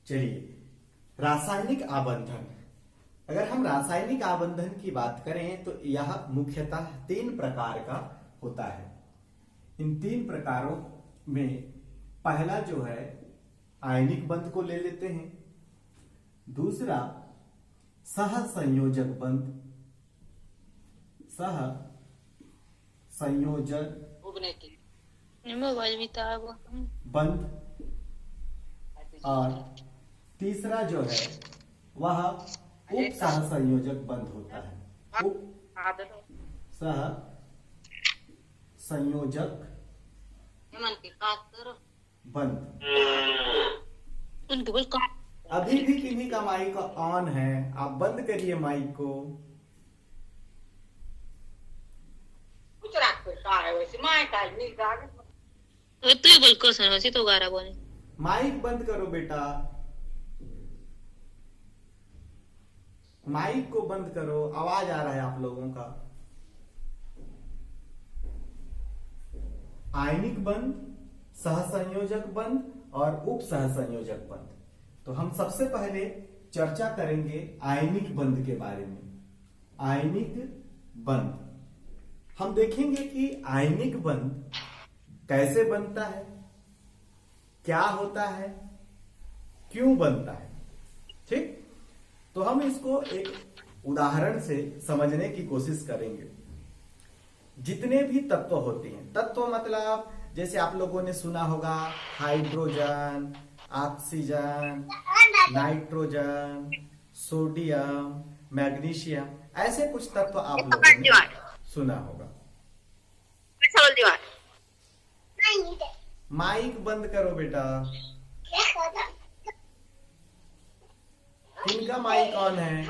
चलिए, रासायनिक आबंधन। अगर हम रासायनिक आबंधन की बात करें तो यह मुख्यतः 3 प्रकार का होता है। इन 3 प्रकारों में पहला जो है आयनिक बंध को ले लेते हैं, दूसरा सह संयोजक बंध, सह संयोजक बंध, और तीसरा जो है वह उप सह संयोजक बंध होता है। उप सह संयोजक बंध। अभी भी किन्हीं का माइक ऑन है, आप बंद करिए माइक को। माइक बंद करो बेटा, माइक को बंद करो, आवाज आ रहा है आप लोगों का। आयनिक बंध, सहसंयोजक बंध और उप सहसंयोजक बंध। तो हम सबसे पहले चर्चा करेंगे आयनिक बंध के बारे में। आयनिक बंध हम देखेंगे कि आयनिक बंध कैसे बनता है, क्या होता है, क्यों बनता है। ठीक, तो हम इसको एक उदाहरण से समझने की कोशिश करेंगे। जितने भी तत्व होते हैं, तत्व मतलब जैसे आप लोगों ने सुना होगा hydrogen, oxygen, nitrogen, sodium, magnesium, ऐसे कुछ तत्व आप लोगों ने सुना होगा। माइक बंद करो बेटा। किनका माइक ऑन है?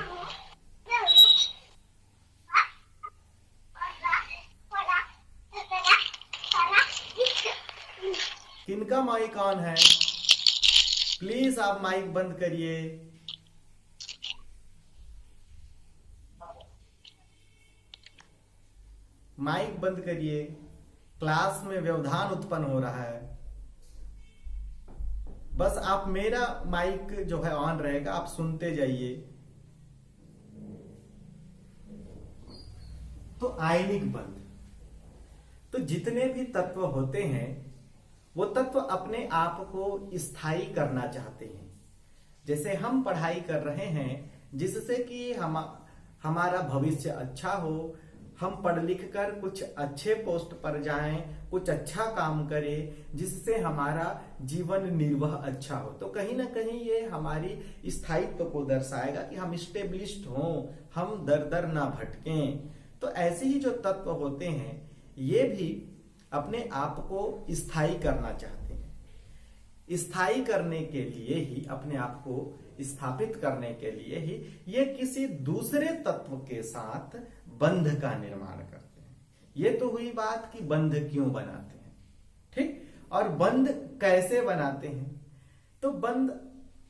किनका माइक ऑन है? प्लीज आप माइक बंद करिए। माइक बंद करिए, क्लास में व्यवधान उत्पन्न हो रहा है। बस आप मेरा माइक जो है ऑन रहेगा, आप सुनते जाइए। तो आयनिक बंध, तो जितने भी तत्व होते हैं वो तत्व अपने आप को स्थायी करना चाहते हैं। जैसे हम पढ़ाई कर रहे हैं जिससे कि हमारा भविष्य अच्छा हो, हम पढ़ लिख कर कुछ अच्छे पोस्ट पर जाएं, कुछ अच्छा काम करें जिससे हमारा जीवन निर्वाह अच्छा हो। तो कहीं ना कहीं ये हमारी स्थायित्व को दर्शाएगा कि हम स्टेब्लिश्ड हों, हम दर दर ना भटकें। तो ऐसे ही जो तत्व होते हैं ये भी अपने आप को स्थायी करना चाहते हैं। स्थायी करने के लिए ही, अपने आप को स्थापित करने के लिए ही ये किसी दूसरे तत्व के साथ बंध का निर्माण करते हैं। ये तो हुई बात कि बंध क्यों बनाते हैं। ठीक, और बंध कैसे बनाते हैं, तो बंध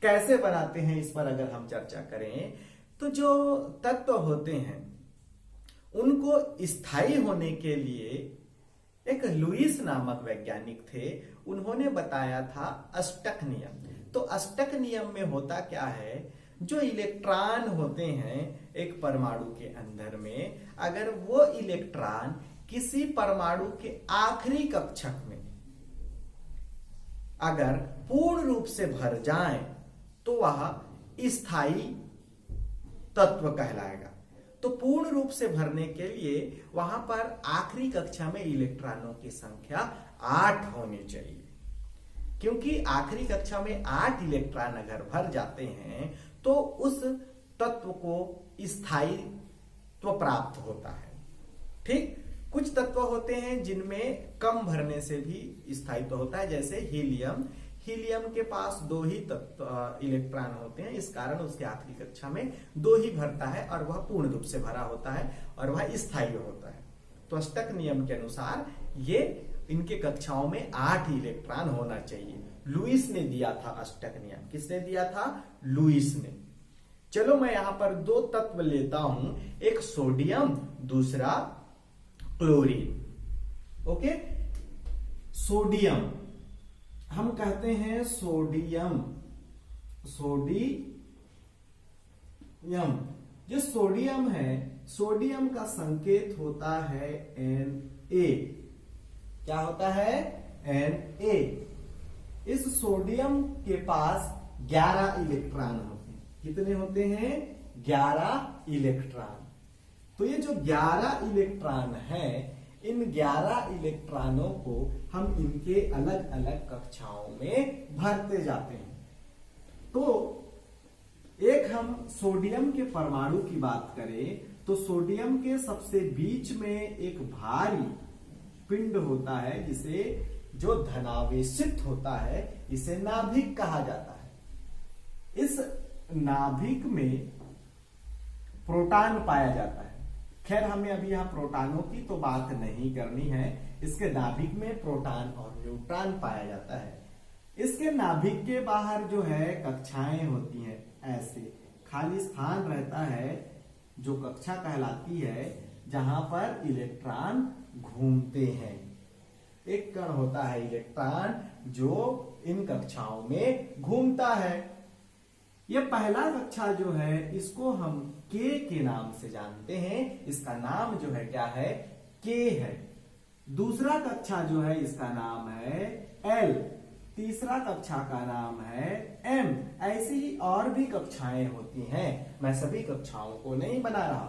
कैसे बनाते हैं इस पर अगर हम चर्चा करें तो जो तत्व होते हैं उनको स्थायी होने के लिए एक लुईस नामक वैज्ञानिक थे, उन्होंने बताया था अष्टक नियम। तो अष्टक नियम में होता क्या है, जो इलेक्ट्रॉन होते हैं एक परमाणु के अंदर में, अगर वो इलेक्ट्रॉन किसी परमाणु के आखिरी कक्षक में अगर पूर्ण रूप से भर जाए तो वह स्थायी तत्व कहलाएगा। तो पूर्ण रूप से भरने के लिए वहां पर आखिरी कक्षा में इलेक्ट्रॉनों की संख्या 8 होनी चाहिए, क्योंकि आखिरी कक्षा में 8 इलेक्ट्रॉन अगर भर जाते हैं तो उस तत्व को स्थायित्व प्राप्त होता है। ठीक, कुछ तत्व होते हैं जिनमें कम भरने से भी स्थायित्व होता है, जैसे हीलियम। हीलियम के पास 2 ही इलेक्ट्रॉन होते हैं, इस कारण उसके आखिरी कक्षा में 2 ही भरता है और वह पूर्ण रूप से भरा होता है और वह स्थायी होता है। तो अष्टक नियम के अनुसार ये इनके कक्षाओं में 8 इलेक्ट्रॉन होना चाहिए। लुईस ने दिया था अष्टक नियम। किसने दिया था? लुईस ने। चलो मैं यहां पर 2 तत्व लेता हूं, एक सोडियम, दूसरा क्लोरीन। ओके, सोडियम हम कहते हैं सोडियम सोडियम। जो सोडियम है, सोडियम का संकेत होता है Na। क्या होता है? Na। इस सोडियम के पास 11 इलेक्ट्रॉन होते हैं। कितने होते हैं? 11 इलेक्ट्रॉन। तो ये जो 11 इलेक्ट्रॉन है, इन 11 इलेक्ट्रॉनों को हम इनके अलग अलग कक्षाओं में भरते जाते हैं। तो एक हम सोडियम के परमाणु की बात करें तो सोडियम के सबसे बीच में एक भारी पिंड होता है, जिसे जो धनावेशित होता है, इसे नाभिक कहा जाता है। इस नाभिक में प्रोटॉन पाया जाता है। खैर, हमें अभी यहां प्रोटॉनों की तो बात नहीं करनी है। इसके नाभिक में प्रोटॉन और न्यूट्रॉन पाया जाता है। इसके नाभिक के बाहर जो है कक्षाएं होती हैं, ऐसे खाली स्थान रहता है जो कक्षा कहलाती है, जहां पर इलेक्ट्रॉन घूमते हैं। एक कण होता है इलेक्ट्रॉन जो इन कक्षाओं में घूमता है। यह पहला कक्षा जो है, इसको हम के नाम से जानते हैं। इसका नाम जो है क्या है? के है। दूसरा कक्षा जो है, इसका नाम है एल। तीसरा कक्षा का नाम है एम। ऐसी ही और भी कक्षाएं होती हैं। मैं सभी कक्षाओं को नहीं बना रहा।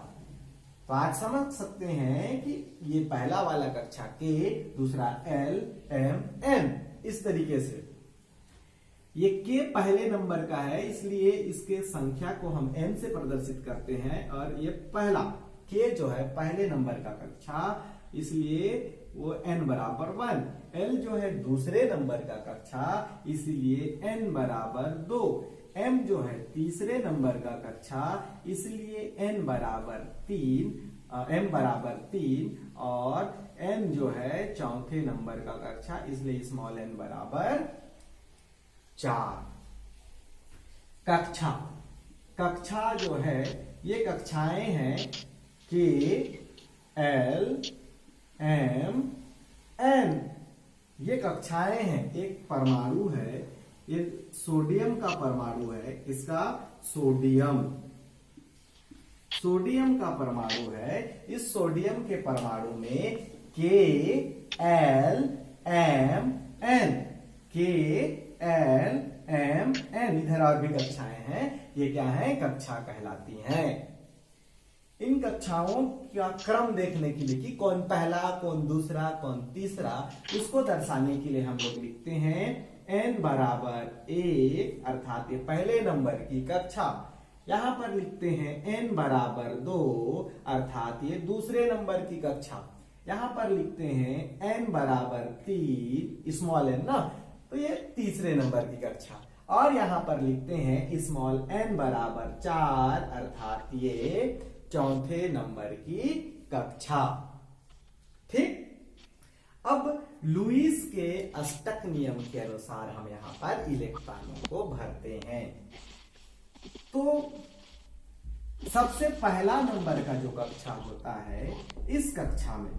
तो आज समझ सकते हैं कि ये पहला वाला कक्षा के, दूसरा एल, एम, एम, इस तरीके से। ये के पहले नंबर का है, इसलिए इसके संख्या को हम n से प्रदर्शित करते हैं। और ये पहला के जो है पहले नंबर का कक्षा, इसलिए वो n बराबर 1। l जो है दूसरे नंबर का कक्षा, इसलिए n बराबर 2। m जो है तीसरे नंबर का कक्षा, इसलिए n बराबर 3, m बराबर 3। और n जो है चौथे नंबर का कक्षा, इसलिए स्मॉल n बराबर 4। कक्षा, कक्षा जो है ये कक्षाएं हैं के, एल, एम, एन। ये कक्षाएं हैं। एक परमाणु है, ये सोडियम का परमाणु है। इसका सोडियम, सोडियम का परमाणु है। इस सोडियम के परमाणु में के, एल, एम, एन, के, एल, एम, एन। इधर और भी कक्षाएं हैं। ये क्या है? कक्षा कहलाती हैं। इन कक्षाओं का क्रम देखने के लिए कि कौन पहला, कौन दूसरा, कौन तीसरा, उसको दर्शाने के लिए हम लोग लिखते हैं n बराबर 1, अर्थात ये पहले नंबर की कक्षा। यहां पर लिखते हैं n बराबर 2, अर्थात ये दूसरे नंबर की कक्षा। यहां पर लिखते हैं n बराबर 3, स्मॉल n ना, तो ये तीसरे नंबर की कक्षा। और यहां पर लिखते हैं स्मॉल n बराबर 4, अर्थात ये चौथे नंबर की कक्षा। ठीक। अब लुईस के अष्टक नियम के अनुसार हम यहां पर इलेक्ट्रॉनों को भरते हैं। तो सबसे पहला नंबर का जो कक्षा होता है, इस कक्षा में,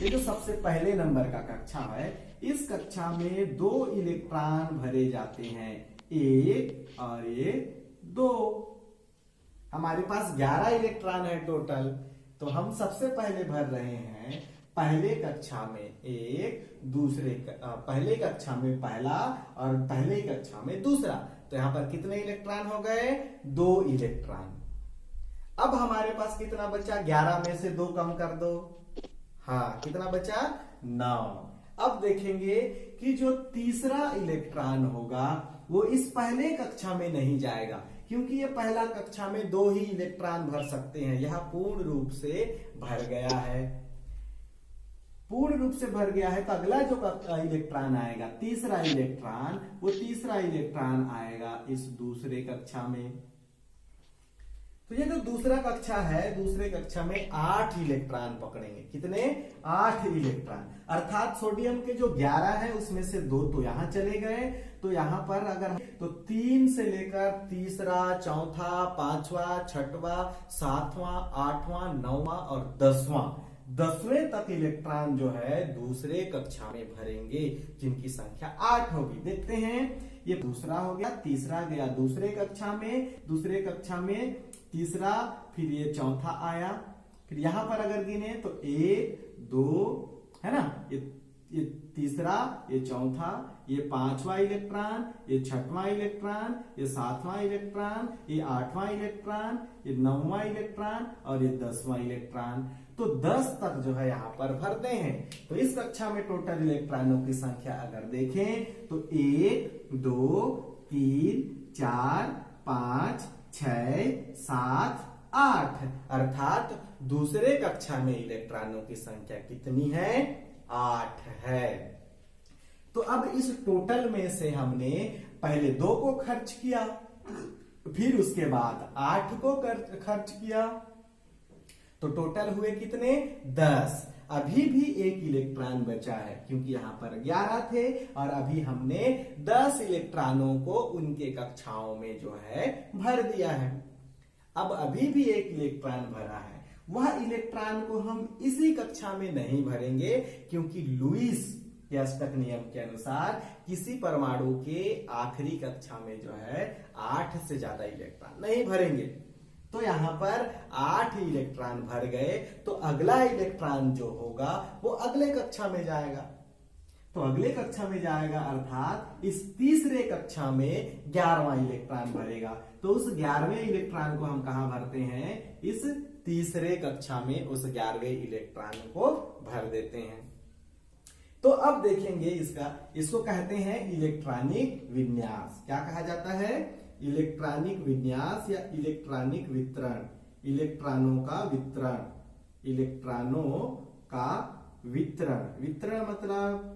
ये जो सबसे पहले नंबर का कक्षा है, इस कक्षा में 2 इलेक्ट्रॉन भरे जाते हैं, 1 और ये 2। हमारे पास 11 इलेक्ट्रॉन है टोटल। तो हम सबसे पहले भर रहे हैं पहले कक्षा में 1, पहले कक्षा में पहला और पहले कक्षा में दूसरा। तो यहां पर कितने इलेक्ट्रॉन हो गए? 2 इलेक्ट्रॉन। अब हमारे पास कितना बचा? 11 में से 2 कम कर दो। हाँ, कितना बचा? 9। अब देखेंगे कि जो तीसरा इलेक्ट्रॉन होगा वो इस पहले कक्षा में नहीं जाएगा, क्योंकि ये पहला कक्षा में 2 ही इलेक्ट्रॉन भर सकते हैं। यह पूर्ण रूप से भर गया है। पूर्ण रूप से भर गया है तो अगला जो इलेक्ट्रॉन आएगा, तीसरा इलेक्ट्रॉन, वो तीसरा इलेक्ट्रॉन आएगा इस दूसरे कक्षा में। तो ये जो दूसरा कक्षा है, दूसरे कक्षा में 8 इलेक्ट्रॉन पकड़ेंगे। कितने? 8 इलेक्ट्रॉन। अर्थात सोडियम के जो 11 है उसमें से 2 तो यहां चले गए। तो यहां पर अगर तो 3 से लेकर तीसरा, चौथा, 5वां, 6वां, 7वां, 8वां, 9वां और 10वां, 10वें तक इलेक्ट्रॉन जो है दूसरे कक्षा में भरेंगे, जिनकी संख्या 8 होगी। देखते हैं, ये दूसरा हो गया, तीसरा गया दूसरे कक्षा में तीसरा, फिर ये चौथा आया, फिर यहां पर अगर गिने तो 1 2 है ना, ये तीसरा, ये चौथा, ये 5वां इलेक्ट्रॉन, ये 6वां इलेक्ट्रॉन, ये 7वां इलेक्ट्रॉन, ये 8वां इलेक्ट्रॉन, ये 9वां इलेक्ट्रॉन और ये 10वां इलेक्ट्रॉन। तो 10 तक जो है यहां पर भरते हैं। तो इस कक्षा में टोटल इलेक्ट्रॉनों की संख्या अगर देखें तो 1 2 3 4 5 6 7 8, अर्थात दूसरे कक्षा में इलेक्ट्रॉनों की संख्या कितनी है? 8 है। तो अब इस टोटल में से हमने पहले 2 को खर्च किया, फिर उसके बाद 8 को खर्च किया, तो टोटल हुए कितने? 10। अभी भी एक इलेक्ट्रॉन बचा है, क्योंकि यहां पर 11 थे और अभी हमने 10 इलेक्ट्रॉनों को उनके कक्षाओं में जो है भर दिया है। अब अभी भी एक इलेक्ट्रॉन भरा है, वह इलेक्ट्रॉन को हम इसी कक्षा में नहीं भरेंगे, क्योंकि लुईस के अष्टक नियम के अनुसार किसी परमाणु के आखिरी कक्षा में जो है 8 से ज्यादा इलेक्ट्रॉन नहीं भरेंगे। तो यहां पर 8 इलेक्ट्रॉन भर गए, तो अगला इलेक्ट्रॉन जो होगा वो अगले कक्षा में जाएगा। तो अगले कक्षा में जाएगा, अर्थात इस तीसरे कक्षा में 11वां इलेक्ट्रॉन भरेगा। तो उस 11वें इलेक्ट्रॉन को हम कहां भरते हैं? इस तीसरे कक्षा में उस 11वें इलेक्ट्रॉन को भर देते हैं। तो अब देखेंगे इसको कहते हैं इलेक्ट्रॉनिक विन्यास। क्या कहा जाता है? इलेक्ट्रॉनिक विन्यास या इलेक्ट्रॉनिक वितरण। इलेक्ट्रॉनों का वितरण, वितरण मतलब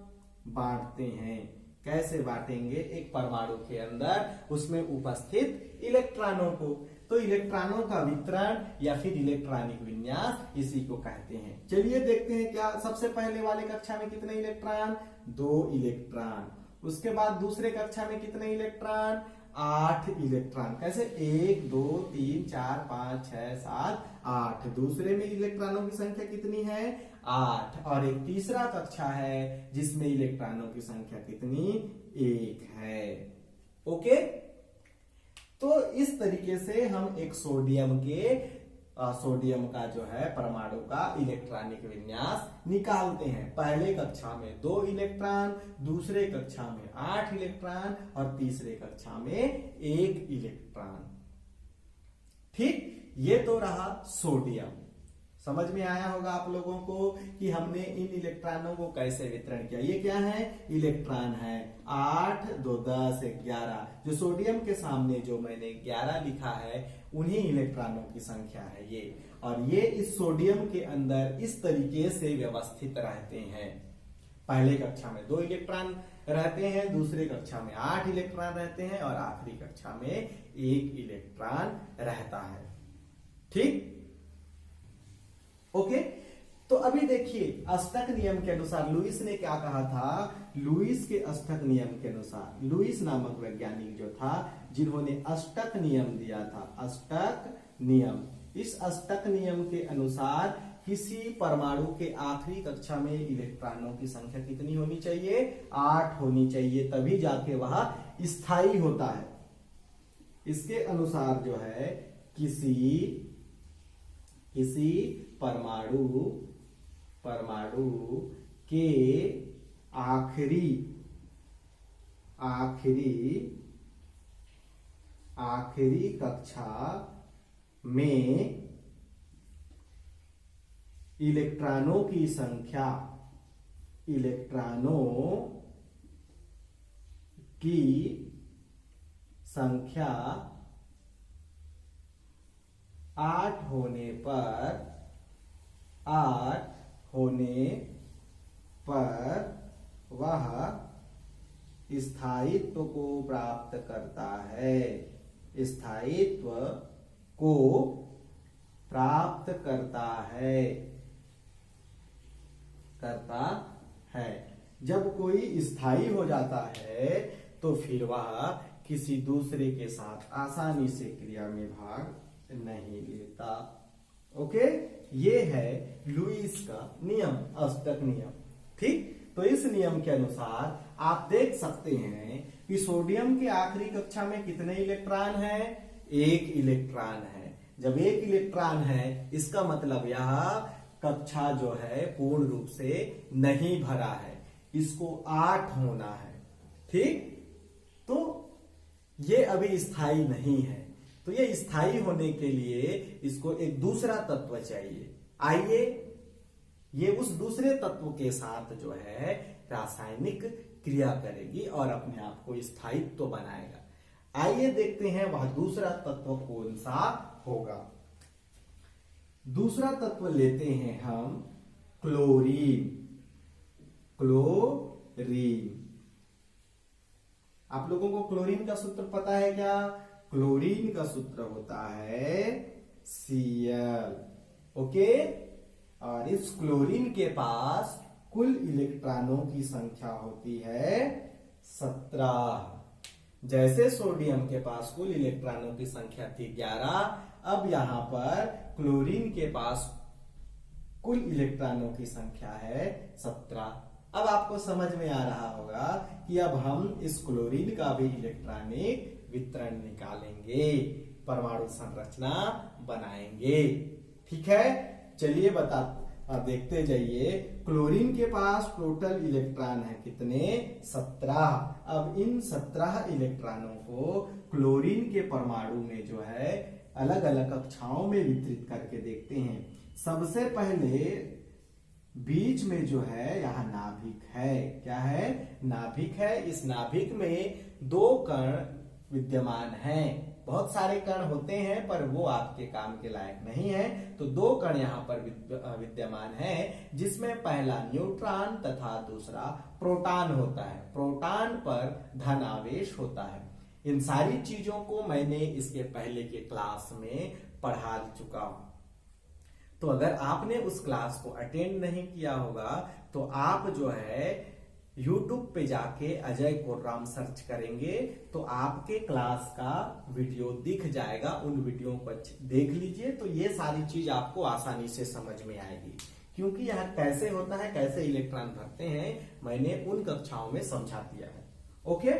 बांटते हैं। कैसे बांटेंगे? एक परमाणु के अंदर उसमें उपस्थित इलेक्ट्रॉनों को। तो इलेक्ट्रॉनों का वितरण या फिर इलेक्ट्रॉनिक विन्यास, इसी को कहते हैं। चलिए देखते हैं, क्या सबसे पहले वाले कक्षा में कितने इलेक्ट्रॉन? 2 इलेक्ट्रॉन। उसके बाद दूसरे कक्षा में कितने इलेक्ट्रॉन? 8 इलेक्ट्रॉन। कैसे? 1 2 3 4 5 6 7 8। दूसरे में इलेक्ट्रॉनों की संख्या कितनी है? 8। और एक तीसरा कक्षा है जिसमें इलेक्ट्रॉनों की संख्या कितनी? 1 है। ओके, तो इस तरीके से हम एक सोडियम का जो है परमाणु का इलेक्ट्रॉनिक विन्यास निकालते हैं। पहले कक्षा में 2 इलेक्ट्रॉन, दूसरे कक्षा में 8 इलेक्ट्रॉन और तीसरे कक्षा में 1 इलेक्ट्रॉन। ठीक, ये तो रहा सोडियम। समझ में आया होगा आप लोगों को कि हमने इन इलेक्ट्रॉनों को कैसे वितरण किया। ये क्या है? इलेक्ट्रॉन है। 8 2 10 11। जो सोडियम के सामने जो मैंने 11 लिखा है, उन्हीं इलेक्ट्रॉनों की संख्या है ये। और ये इस सोडियम के अंदर इस तरीके से व्यवस्थित रहते हैं। पहले कक्षा में 2 इलेक्ट्रॉन रहते हैं, दूसरे कक्षा में 8 इलेक्ट्रॉन रहते हैं और आखिरी कक्षा में 1 इलेक्ट्रॉन रहता है। ठीक, ओके। तो अभी देखिए, अष्टक नियम के अनुसार लुईस ने क्या कहा था? लुईस के अष्टक नियम के अनुसार, लुईस नामक वैज्ञानिक जो था, जिन्होंने अष्टक नियम दिया था, अष्टक नियम। इस अष्टक नियम के अनुसार किसी परमाणु के आखिरी कक्षा में इलेक्ट्रॉनों की संख्या कितनी होनी चाहिए? 8 होनी चाहिए, तभी जाके वह स्थायी होता है। इसके अनुसार जो है किसी परमाणु के आखिरी कक्षा में इलेक्ट्रॉनों की संख्या 8 होने पर वह स्थायित्व को प्राप्त करता है। स्थायित्व को प्राप्त करता है। जब कोई स्थायी हो जाता है तो फिर वह किसी दूसरे के साथ आसानी से क्रिया में भाग नहीं लेता। ओके, ये है लुईस का नियम, अष्टक नियम। ठीक, तो इस नियम के अनुसार आप देख सकते हैं कि सोडियम के आखिरी कक्षा में कितने इलेक्ट्रॉन हैं? एक इलेक्ट्रॉन है। जब एक इलेक्ट्रॉन है, इसका मतलब यह कक्षा जो है पूर्ण रूप से नहीं भरा है, इसको 8 होना है। ठीक, तो ये अभी स्थायी नहीं है, तो ये स्थायी होने के लिए इसको एक दूसरा तत्व चाहिए। आइए ये उस दूसरे तत्व के साथ जो है रासायनिक क्रिया करेगी और अपने आप को स्थायित्व तो बनाएगा। आइए देखते हैं वह दूसरा तत्व कौन सा होगा। दूसरा तत्व लेते हैं हम क्लोरीन। क्लोरीन, आप लोगों को क्लोरीन का सूत्र पता है क्या? क्लोरीन का सूत्र होता है Cl। ओके, और इस क्लोरीन के पास कुल इलेक्ट्रॉनों की संख्या होती है 17। जैसे सोडियम के पास कुल इलेक्ट्रॉनों की संख्या थी 11, अब यहां पर क्लोरीन के पास कुल इलेक्ट्रॉनों की संख्या है 17। अब आपको समझ में आ रहा होगा कि अब हम इस क्लोरीन का भी इलेक्ट्रॉनिक वितरण निकालेंगे, परमाणु संरचना बनाएंगे। ठीक है, चलिए देखते जाइए। क्लोरीन के पास टोटल इलेक्ट्रॉन है कितने? 17। अब इन 17 इलेक्ट्रॉनों को क्लोरीन के परमाणु में जो है अलग अलग कक्षाओं में वितरित करके देखते हैं। सबसे पहले बीच में जो है यहाँ नाभिक है। क्या है? नाभिक है। इस नाभिक में 2 कण विद्यमान हैं। बहुत सारे कण होते हैं पर वो आपके काम के लायक नहीं है, तो 2 कण यहाँ पर विद्यमान है, जिसमें पहला न्यूट्रॉन तथा दूसरा प्रोटॉन होता है। प्रोटॉन पर धन आवेश होता है। इन सारी चीजों को मैंने इसके पहले के क्लास में पढ़ा चुका हूं, तो अगर आपने उस क्लास को अटेंड नहीं किया होगा तो आप जो है YouTube पे जाके अजय कोर्राम सर्च करेंगे तो आपके क्लास का वीडियो दिख जाएगा। उन वीडियो को देख लीजिए तो ये सारी चीज आपको आसानी से समझ में आएगी, क्योंकि यह कैसे होता है, कैसे इलेक्ट्रॉन भरते हैं, मैंने उन कक्षाओं में समझा दिया है। ओके,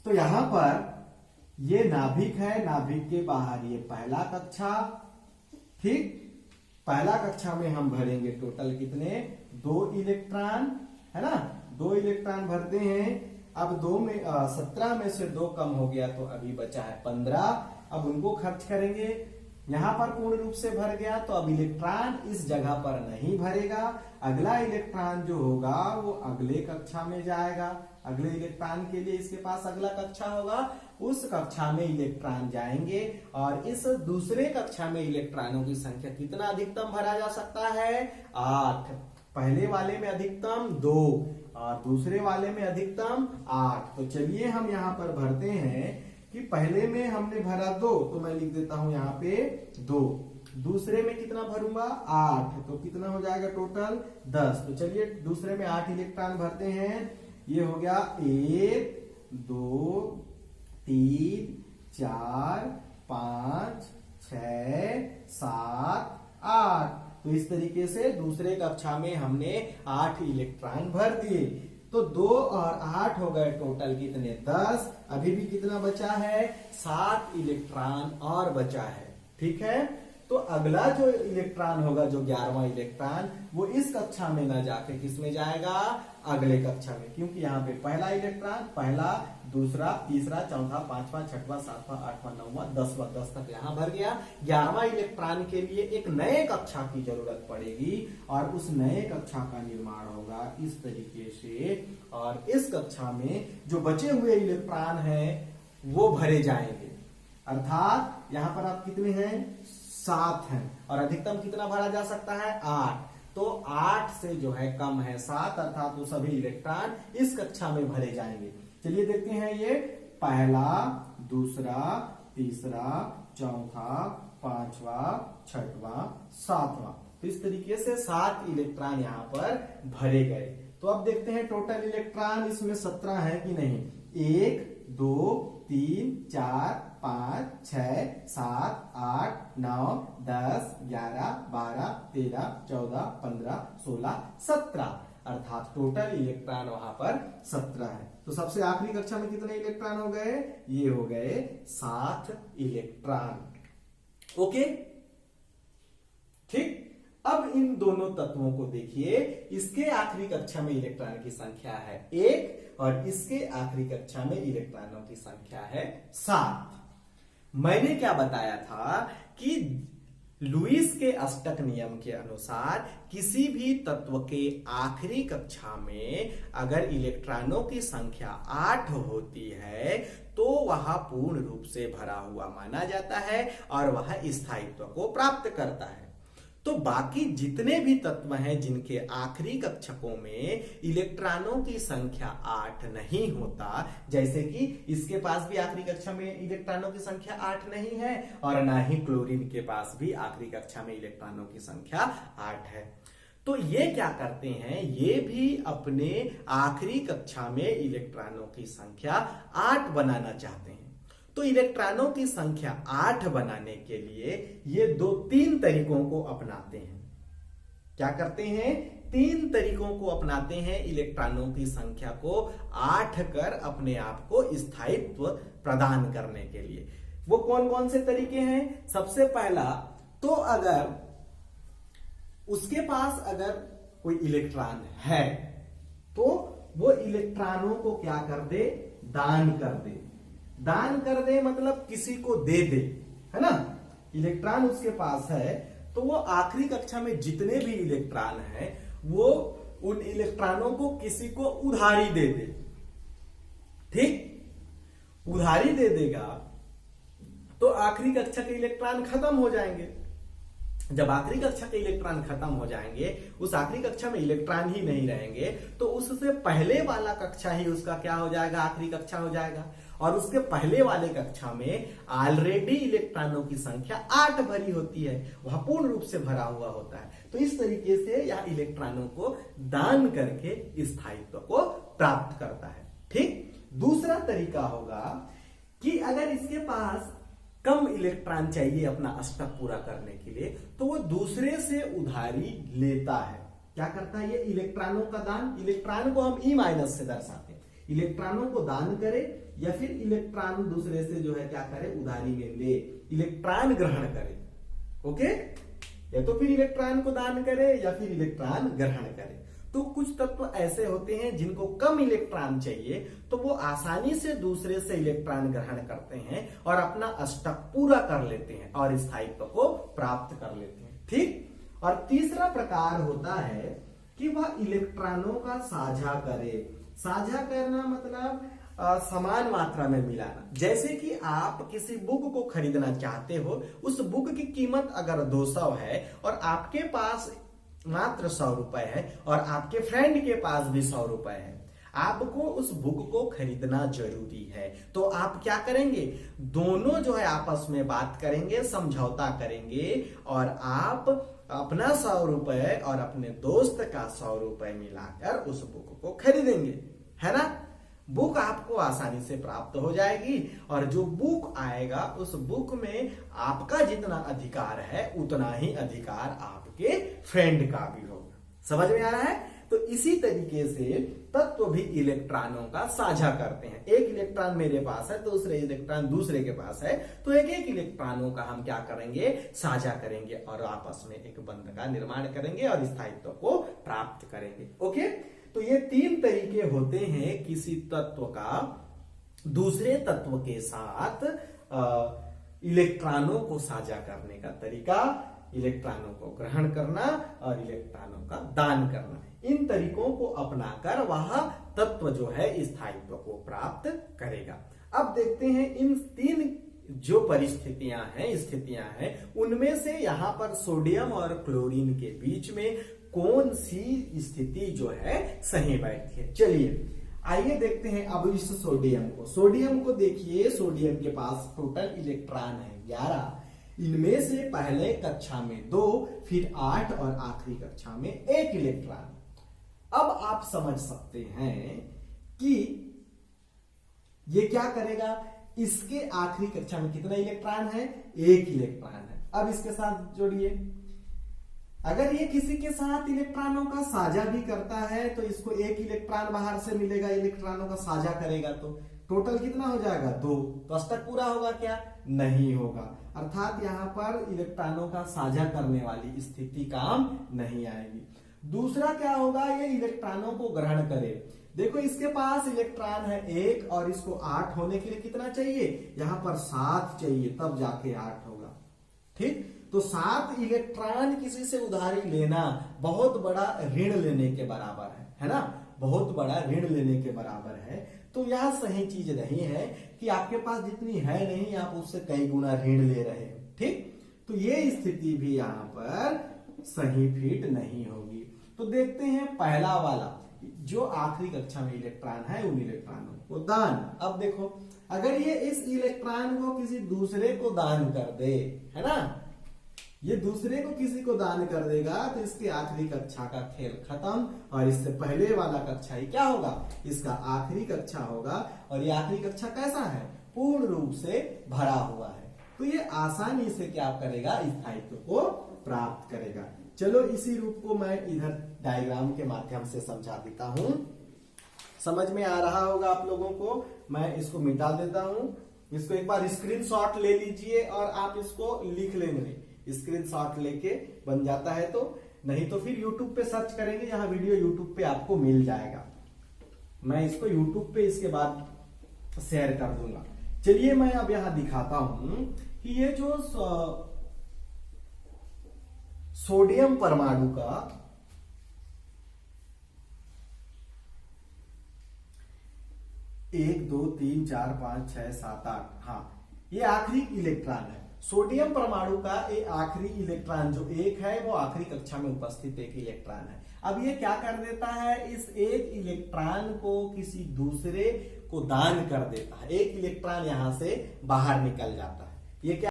तो यहां पर ये नाभिक है। नाभिक के बाहर ये पहला कक्षा। ठीक, पहला कक्षा में हम भरेंगे टोटल कितने? 2 इलेक्ट्रॉन, है ना? 2 इलेक्ट्रॉन भरते हैं। अब 17 में से 2 कम हो गया तो अभी बचा है 15। अब उनको खर्च करेंगे। यहां पर पूर्ण रूप से भर गया तो अब इलेक्ट्रॉन इस जगह पर नहीं भरेगा। अगला इलेक्ट्रॉन जो होगा वो अगले कक्षा में जाएगा। अगले इलेक्ट्रॉन के लिए इसके पास अगला कक्षा होगा, उस कक्षा में इलेक्ट्रॉन जाएंगे और इस दूसरे कक्षा में इलेक्ट्रॉनों की संख्या कितना अधिकतम भरा जा सकता है? 8। पहले वाले में अधिकतम 2 और दूसरे वाले में अधिकतम 8। तो चलिए हम यहाँ पर भरते हैं कि पहले में हमने भरा 2, तो मैं लिख देता हूं यहाँ पे 2। दूसरे में कितना भरूंगा? 8। तो कितना हो जाएगा टोटल? 10। तो चलिए दूसरे में 8 इलेक्ट्रॉन भरते हैं। ये हो गया 1 2 3 4 5 6 7 8। तो इस तरीके से दूसरे कक्षा में हमने 8 इलेक्ट्रॉन भर दिए। तो 2 और 8 हो गए टोटल कितने? 10। अभी भी कितना बचा है? 7 इलेक्ट्रॉन और बचा है। ठीक है, तो अगला जो इलेक्ट्रॉन होगा, जो 11वां इलेक्ट्रॉन, वो इस कक्षा में ना जाके किस में जाएगा? अगले कक्षा में, क्योंकि यहाँ पे पहला इलेक्ट्रॉन, पहला, दूसरा, तीसरा, चौथा, 5वां, 6वां, 7वां, 8वां, 9वां, 10वां, 10 तक यहाँ भर गया। 11वां इलेक्ट्रॉन के लिए एक नए कक्षा की जरूरत पड़ेगी और उस नए कक्षा का निर्माण होगा इस तरीके से, और इस कक्षा में जो बचे हुए इलेक्ट्रॉन हैं वो भरे जाएंगे। अर्थात यहाँ पर आप कितने हैं? 7 हैं। और अधिकतम कितना भरा जा सकता है? 8। तो 8 से जो है कम है 7, अर्थात वो सभी इलेक्ट्रॉन इस कक्षा में भरे जाएंगे। चलिए देखते हैं ये पहला, दूसरा, तीसरा, चौथा, 5वां, 6वां, 7वां। तो इस तरीके से 7 इलेक्ट्रॉन यहाँ पर भरे गए। तो अब देखते हैं टोटल इलेक्ट्रॉन इसमें 17 है कि नहीं। 1 2 3 4 5 6 7 8 9, 10, 11, 12, 13, 14, 15, 16, 17 अर्थात टोटल इलेक्ट्रॉन वहां पर 17 है। तो सबसे आखिरी कक्षा में कितने इलेक्ट्रॉन हो गए? ये हो गए 7 इलेक्ट्रॉन। ओके, ठीक। अब इन दोनों तत्वों को देखिए, इसके आखिरी कक्षा में इलेक्ट्रॉन की संख्या है 1 और इसके आखिरी कक्षा में इलेक्ट्रॉनों की संख्या है 7। मैंने क्या बताया था कि लुईस के अष्टक नियम के अनुसार किसी भी तत्व के आखिरी कक्षा में अगर इलेक्ट्रॉनों की संख्या 8 होती है तो वह पूर्ण रूप से भरा हुआ माना जाता है और वह स्थायित्व को प्राप्त करता है। तो बाकी जितने भी तत्व हैं जिनके आखिरी कक्षकों में इलेक्ट्रॉनों की संख्या 8 नहीं होता, जैसे कि इसके पास भी आखिरी कक्षा में इलेक्ट्रॉनों की संख्या 8 नहीं है और ना ही क्लोरीन के पास भी आखिरी कक्षा में इलेक्ट्रॉनों की संख्या 8 है, तो ये क्या करते हैं, ये भी अपने आखिरी कक्षा में इलेक्ट्रॉनों की संख्या 8 बनाना चाहते हैं। तो इलेक्ट्रॉनों की संख्या 8 बनाने के लिए ये 3 तरीकों को अपनाते हैं। क्या करते हैं? 3 तरीकों को अपनाते हैं इलेक्ट्रॉनों की संख्या को 8 कर अपने आप को स्थायित्व प्रदान करने के लिए। वो कौन कौन से तरीके हैं? सबसे पहला तो अगर उसके पास अगर कोई इलेक्ट्रॉन है तो वो इलेक्ट्रॉनों को क्या कर दे? दान कर दे। दान कर दे मतलब किसी को दे दे, है ना। इलेक्ट्रॉन उसके पास है तो वो आखिरी कक्षा में जितने भी इलेक्ट्रॉन हैं वो उन इलेक्ट्रॉनों को किसी को उधारी दे दे। ठीक, उधारी दे देगा तो आखिरी कक्षा के इलेक्ट्रॉन खत्म हो जाएंगे। जब आखिरी कक्षा के इलेक्ट्रॉन खत्म हो जाएंगे, उस आखिरी कक्षा में इलेक्ट्रॉन ही नहीं रहेंगे, तो उससे पहले वाला कक्षा ही उसका क्या हो जाएगा? आखिरी कक्षा हो जाएगा। और उसके पहले वाले कक्षा में ऑलरेडी इलेक्ट्रॉनों की संख्या 8 भरी होती है, वह पूर्ण रूप से भरा हुआ होता है। तो इस तरीके से यह इलेक्ट्रॉनों को दान करके स्थायित्व को प्राप्त करता है। ठीक, दूसरा तरीका होगा कि अगर इसके पास कम इलेक्ट्रॉन चाहिए अपना अष्टक पूरा करने के लिए तो वो दूसरे से उधारी लेता है। क्या करता है? ये इलेक्ट्रॉनों का दान, इलेक्ट्रॉन को हम E- से दर्शाते हैं। इलेक्ट्रॉनों को दान करे या फिर इलेक्ट्रॉन दूसरे से जो है क्या करे? उधारी में ले, इलेक्ट्रॉन ग्रहण करे। ओके, या तो फिर इलेक्ट्रॉन को दान करे या फिर इलेक्ट्रॉन ग्रहण करे। तो कुछ तत्व ऐसे होते हैं जिनको कम इलेक्ट्रॉन चाहिए तो वो आसानी से दूसरे से इलेक्ट्रॉन ग्रहण करते हैं और अपना अष्टक पूरा कर लेते हैं और स्थायित्व को प्राप्त कर लेते हैं। ठीक, और तीसरा प्रकार होता है कि वह इलेक्ट्रॉनों का साझा करे। साझा करना मतलब समान मात्रा में मिलाना। जैसे कि आप किसी बुक को खरीदना चाहते हो, उस बुक की कीमत अगर 200 है और आपके पास मात्र 100 रुपए है और आपके फ्रेंड के पास भी 100 रुपए है, आपको उस बुक को खरीदना जरूरी है, तो आप क्या करेंगे? दोनों जो है आपस में बात करेंगे, समझौता करेंगे और आप अपना 100 रुपए और अपने दोस्त का 100 रुपए मिलाकर उस बुक को खरीदेंगे, है ना। बुक आपको आसानी से प्राप्त हो जाएगी और जो बुक आएगा उस बुक में आपका जितना अधिकार है उतना ही अधिकार आपके फ्रेंड का भी होगा। समझ में आ रहा है? तो इसी तरीके से तत्व भी इलेक्ट्रॉनों का साझा करते हैं। एक इलेक्ट्रॉन मेरे पास है, दूसरे इलेक्ट्रॉन दूसरे के पास है, तो एक एक इलेक्ट्रॉनों का हम क्या करेंगे? साझा करेंगे और आपस में एक बंध का निर्माण करेंगे और स्थायित्व को प्राप्त करेंगे। ओके, तो ये 3 तरीके होते हैं किसी तत्व का दूसरे तत्व के साथ इलेक्ट्रॉनों को साझा करने का तरीका, इलेक्ट्रॉनों को ग्रहण करना और इलेक्ट्रॉनों का दान करना। इन तरीकों को अपनाकर वह तत्व जो है स्थायित्व को प्राप्त करेगा। अब देखते हैं इन 3 जो परिस्थितियां हैं, स्थितियां हैं, उनमें से यहां पर सोडियम और क्लोरीन के बीच में कौन सी स्थिति जो है सही बैठती है। चलिए आइए देखते हैं अब इस सोडियम को देखिए, सोडियम के पास टोटल इलेक्ट्रॉन है 11। इनमें से पहले कक्षा में 2, फिर 8 और आखिरी कक्षा में 1 इलेक्ट्रॉन। अब आप समझ सकते हैं कि ये क्या करेगा? इसके आखिरी कक्षा में कितना इलेक्ट्रॉन है? 1 इलेक्ट्रॉन है। अब इसके साथ जोड़िए, अगर ये किसी के साथ इलेक्ट्रॉनों का साझा भी करता है तो इसको एक इलेक्ट्रॉन बाहर से मिलेगा, इलेक्ट्रॉनों का साझा करेगा तो टोटल कितना हो जाएगा 2। तो अष्टक पूरा होगा क्या? नहीं होगा। अर्थात यहाँ पर इलेक्ट्रॉनों का साझा करने वाली स्थिति काम नहीं आएगी। दूसरा क्या होगा, ये इलेक्ट्रॉनों को ग्रहण करे। देखो इसके पास इलेक्ट्रॉन है 1 और इसको 8 होने के लिए कितना चाहिए? यहाँ पर 7 चाहिए, तब जाके 8 होगा। ठीक, तो 7 इलेक्ट्रॉन किसी से उधारी लेना बहुत बड़ा ऋण लेने के बराबर है ना, बहुत बड़ा ऋण लेने के बराबर है। तो यह सही चीज नहीं है कि आपके पास जितनी है नहीं आप उससे कई गुना ऋण ले रहे हो। ठीक, तो ये स्थिति भी यहाँ पर सही फिट नहीं होगी। तो देखते हैं पहला वाला, जो आखिरी कक्षा में इलेक्ट्रॉन है उन इलेक्ट्रॉनों को दान। अब देखो अगर ये इस इलेक्ट्रॉन को किसी दूसरे को दान कर दे, है ना, ये दूसरे को किसी को दान कर देगा तो इसकी आखिरी कक्षा का खेल खत्म, और इससे पहले वाला कक्षा ही क्या होगा? इसका आखिरी कक्षा होगा। और ये आखिरी कक्षा कैसा है? पूर्ण रूप से भरा हुआ है। तो ये आसानी से क्या करेगा? स्थायित्व को प्राप्त करेगा। चलो इसी रूप को मैं इधर डायग्राम के माध्यम से समझा देता हूं, समझ में आ रहा होगा आप लोगों को। मैं इसको मिटा देता हूं, इसको एक बार स्क्रीनशॉट ले लीजिए और आप इसको लिख लेंगे। स्क्रीनशॉट लेके बन जाता है तो, नहीं तो फिर YouTube पे सर्च करेंगे, यहाँ वीडियो YouTube पे आपको मिल जाएगा। मैं इसको YouTube पे इसके बाद शेयर कर दूंगा। चलिए मैं अब यहां दिखाता हूं कि ये जो सोडियम परमाणु का 1 2 3 4 5 6 7 8, हाँ ये आखिरी इलेक्ट्रॉन है। सोडियम परमाणु का ये आखिरी इलेक्ट्रॉन जो 1 है वो आखिरी कक्षा में उपस्थित एक इलेक्ट्रॉन है। अब ये क्या कर देता है? इस एक इलेक्ट्रॉन को किसी दूसरे को दान कर देता है। एक इलेक्ट्रॉन यहां से बाहर निकल जाता है। ये क्या